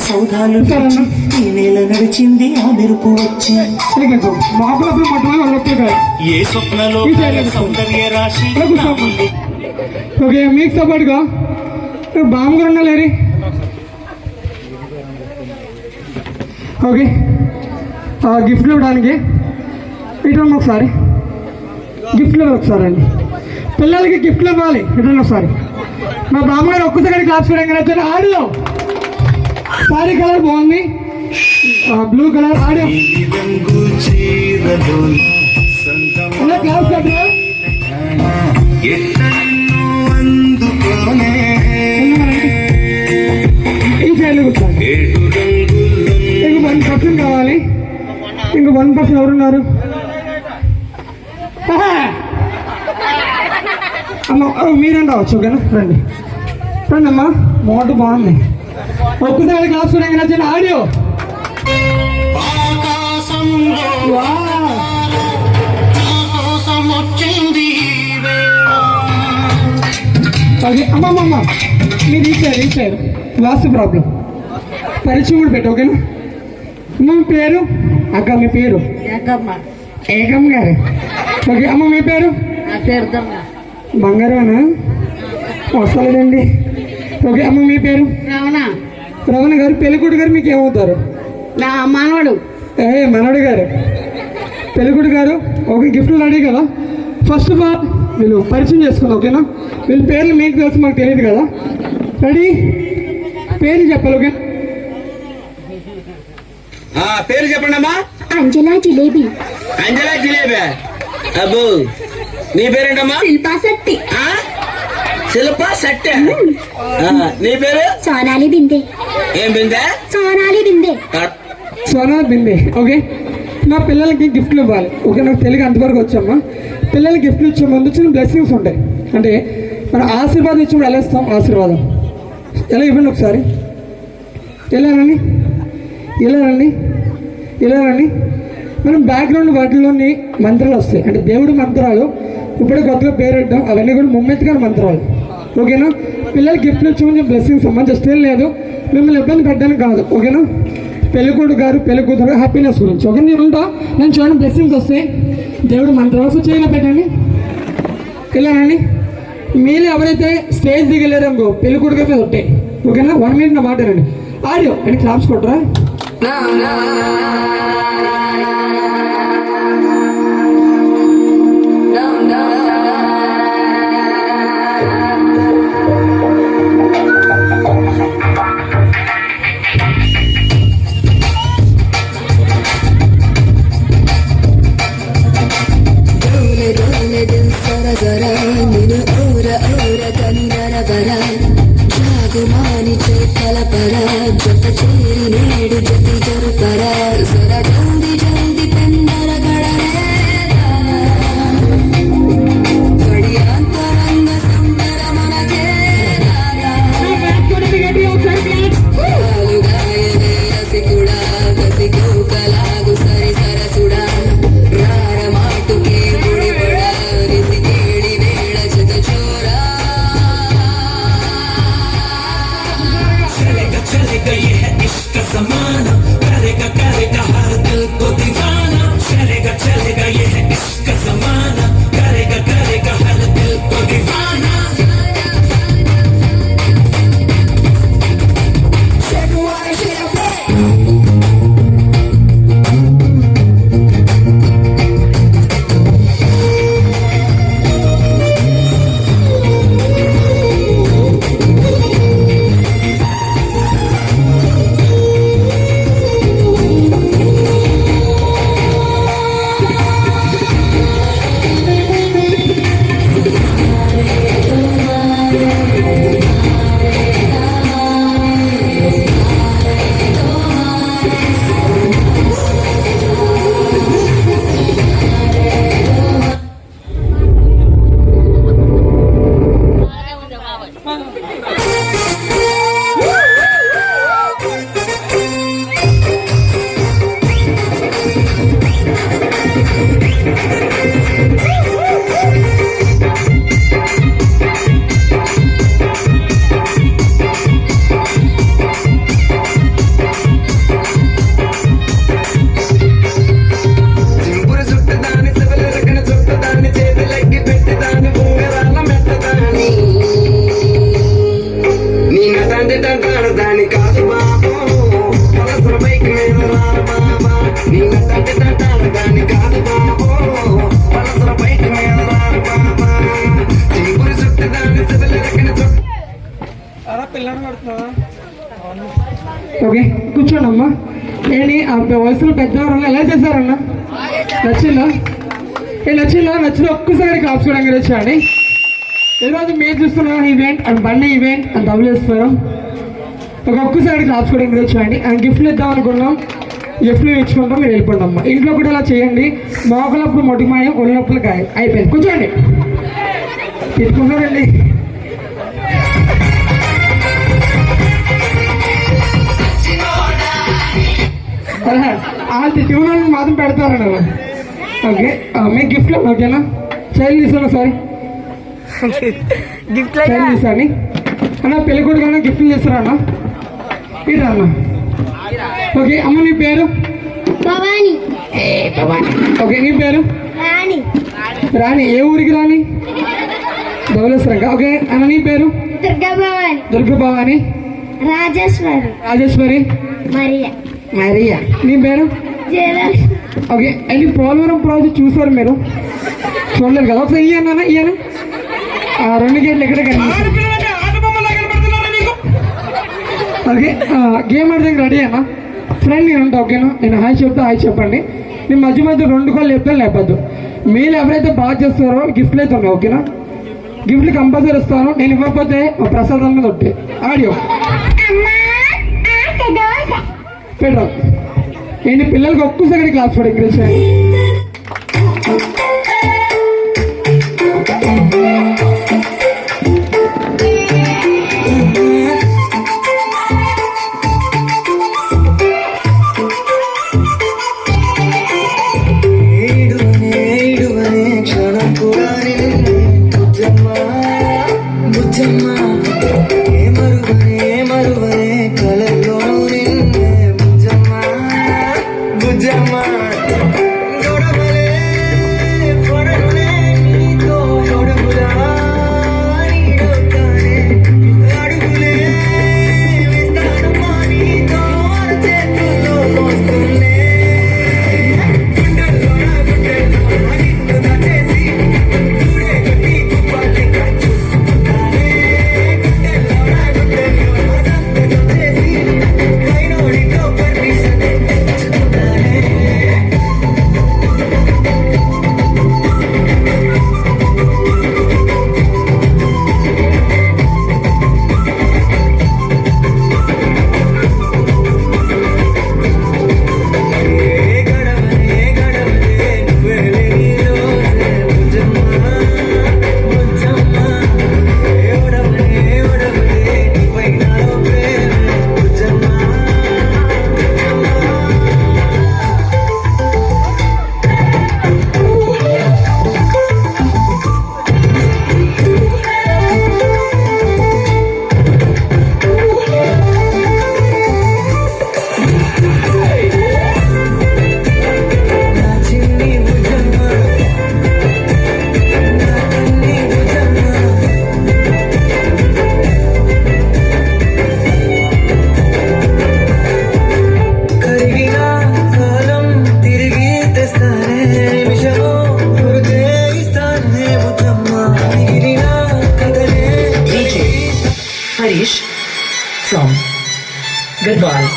సౌధాలు ఈ నేల నడిచింది ఆ మెరుపు వచ్చి ఏ స్వప్నలో సౌందర్య రాశి. ఓకే మీకు సపోర్ట్గా బామ్మగారు ఉండాలి. ఓకే గిఫ్ట్లు ఇవ్వడానికి ఇటువంటి ఒకసారి గిఫ్ట్లు ఒకసారి అండి, పిల్లలకి గిఫ్ట్లు ఇవ్వాలి. ఇటువంటి ఒకసారి మా బామ్మగారు ఒక్కసారి క్లాస్ కూడా ఆడియో సారీ కలర్ బాగుంది, బ్లూ కలర్ ఆడియో క్లాస్ కట్టరా ఈ సైడ్ కూర్చోండి. ఇంక 1% కావాలి. ఇంక 1% ఎవరున్నారు? అమ్మ మీరేం రావచ్చు. ఓకేనా రండి రండి అమ్మా, మోటు బాగుంది. ఒక్కసారి క్లాస్ కూడా నచ్చిన ఆడియో ఓకే అమ్మమ్మ మీరు ఇచ్చారు లాస్ట్ ప్రాబ్లం పరిచయం కూడా పెట్టు. ఓకేనా అమ్మ మీ పేరు? అక్క మీ పేరు? ఏకమ్మ గారు. ఓకే అమ్మ మీ పేరు? బంగారమేనా? వస్తలేదండి. ఓకే అమ్మ మీ పేరు? రమణ గారు. పెళ్ళికొడు గారు మీకు ఏమవుతారు? నా మనవడు. మనవడు గారు, పెళ్ళికొడు గారు. ఓకే గిఫ్ట్లు రెడీ కదా. ఫస్ట్ ఆఫ్ ఆల్ వీళ్ళు పరిచయం చేసుకుందాం. ఓకేనా వీళ్ళ పేర్లు మీకు తెలుసు, మాకు తెలియదు కదా. రెడీ? పేరు చెప్పాలి. ఓకే పేరు చెప్పండి అమ్మా. అంజలా జిలేబీ. అంజలా జిలేబీ. అబ్బో నీ పేరేంటమ్మా? శిల్పా శెట్టి. శిల్పా శెట్టి. నీ పేరు? సోనాలి బిందే. ఏం బిందే? సోనాలి బిందే. సోనాలి బిందే. ఓకే నా పిల్లలకి గిఫ్ట్లు ఇవ్వాలి. ఓకే నాకు తెలుగు అంతవరకు వచ్చామ్మా. పిల్లలకి గిఫ్ట్లు ఇచ్చే ముందు చిన్న బ్లెస్సింగ్స్ ఉంటాయి. అంటే మనం ఆశీర్వాదం ఇచ్చినప్పుడు ఎలా ఇస్తాం? ఆశీర్వాదం ఎలా ఇవ్వండి ఒకసారి. ఎలానండి ఇలానండి మనం బ్యాక్గ్రౌండ్ వాటిలోని మంత్రాలు వస్తాయి. అంటే దేవుడి మంత్రాలు ఇప్పుడే కొత్తగా పేరెట్టడం, అవన్నీ కూడా ముమ్మెత్తుగా మంత్రాలు. ఓకేనా పిల్లలకి గిఫ్ట్లు ఇచ్చి కొంచెం బ్లెస్సింగ్స్ అమ్మా. జస్ట్ ఏం లేదు, మిమ్మల్ని ఇబ్బంది పెట్టడానికి కాదు. ఓకేనా పెళ్ళికొడు గారు పెళ్ళికూతురు హ్యాపీనెస్ గురించి. ఓకే నేను ఉంటా, నేను చూడండి బ్లెస్సింగ్స్ వస్తాయి దేవుడు మంత్రాలు చేయగా పెట్టండి. ఇలానండి మీరు ఎవరైతే స్టేజ్ దిగలేరు అనుకో పెళ్ళికొడుకు మీద ఉంటాయి. ఓకేనా 1 minute నా మాట రండి. ఆడియో అంటే క్లాప్స్ కొట్టరా. జాగుమాని చేతల పర జత చేరి నేడు జతి జరుపర జర జల్ది జల్ది పెందర గడరే గడియాంతరంగ సుందర మనకే గాయనే రసికుడా గసికు కలాగు సరి సరసుడా రార మాటుకే ముడిపడా రిసి కేళి వేళ జత చోరా चलेगा ये है इश्क ज़माना. నీ వెంట తిట్టాలి దాన్ని కాదు బాబో మనసుల బయట వెళ్ళాలి బాబా చీపురు చుట్టూ దాన్ని సిబిల్ రెక్కని చుట్టూ ఓకే కూర్చోండి అమ్మా. ఏంటి ఆ వయసులో పెద్దవారు ఎలా చేశారన్నా? నచ్చిందా? నచ్చిన ఒక్కసారి క్లాప్స్ కూడా వచ్చాండి. ఈరోజు మీరు చూస్తున్న ఈవెంట్ అండ్ బండి ఈవెంట్ అండ్ ధవళేశ్వరం ఒక్కసారి క్లాప్స్ కూడా వచ్చాండి. అండ్ గిఫ్ట్లు ఇద్దాం అనుకున్నాం, గిఫ్ట్లు ఇచ్చుకుంటాం, మీరు వెళ్ళిపోండి అమ్మా. ఇంట్లో కూడా ఇలా చేయండి. మోకలప్పుడు మొటిమాయం, ఒళ్ళనొప్పులు కాయ అయిపోయింది. కూర్చోండి. తిట్టుకున్నారండి. తిట్టుకున్నాను మాత్రం పెడతారండి అలా. ఓకే మీకు గిఫ్ట్లు ఓకేనా? చైల్డ్ తీసుకోండి సారీ గిఫ్ట్ చైల్డ్ తీసుకోండి అన్న. పెళ్లి కొడుకు గిఫ్ట్లు తీస్తారా అన్న? ఇట్లా అన్న. ఓకే అమ్మ నీ పేరు? భవాని. ఓకే నీ పేరు? రాణి. రాణి. ఏ ఊరికి రాణి? ధవళేశ్వరంగా. ఓకే అన్న నీ పేరు? దుర్గాభవాని. దుర్గభవాని. రాజేశ్వరి. మరియా. నీ పేరు? ఓకే అండ్ పోలవరం ప్రాజెక్ట్ చూసారు మీరు? చూడలేదు కదా? ఒకసారి ఇయ్యన్నా ఇయ్యను. 2 గేట్లు ఎక్కడ కనిపిస్తుంది? ఓకే గేమ్ ఆడదానికి రెడీ అన్నా? ఫ్రెండ్ నేను ఉంటా ఓకేనా? నేను హాయ్ చెప్తా, హాయ్ చెప్పండి. నేను మధ్య 2 కాళ్ళు చెప్తాను లేపద్దు. మీరు ఎవరైతే బాగా చేస్తారో గిఫ్ట్లు అయితే ఉన్నాయి ఓకేనా? గిఫ్ట్లు కంపల్సరీ ఇస్తాను. నేను ఇవ్వకపోతే ప్రసాదం మీద ఒట్టి ఆడియో పెట్టాం. ఏంటి పిల్లలకి ఒక్కసారి క్లాస్ కూడా ఎంకరేజ్ చేయండి. క్షణం కూడా బుజ్జమ్మ ఏ మరువనే కలలో నిన్నే బుజ్జమ్మ గొడవలే పొడవులే నీతో గొడవులా నీడొక్కనే అడుగులే విస్తారమా నీతో చేతుల్లో వస్తున్నే Harish from Goodbye.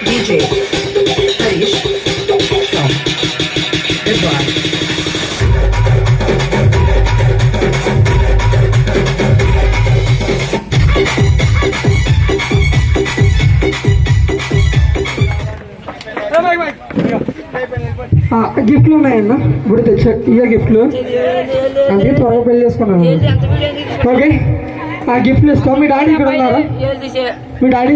DJ గిఫ్ట్లు ఉన్నాయన్న ఇప్పుడు తెచ్చా ఇయే గిఫ్ట్లు అందుకే త్వరగా పెళ్లి చేసుకున్నాను ఓకే ఆ గిఫ్ట్లు ఇస్తాం మీ డాడీ ఇక్కడ ఉన్నారా మీ డాడీ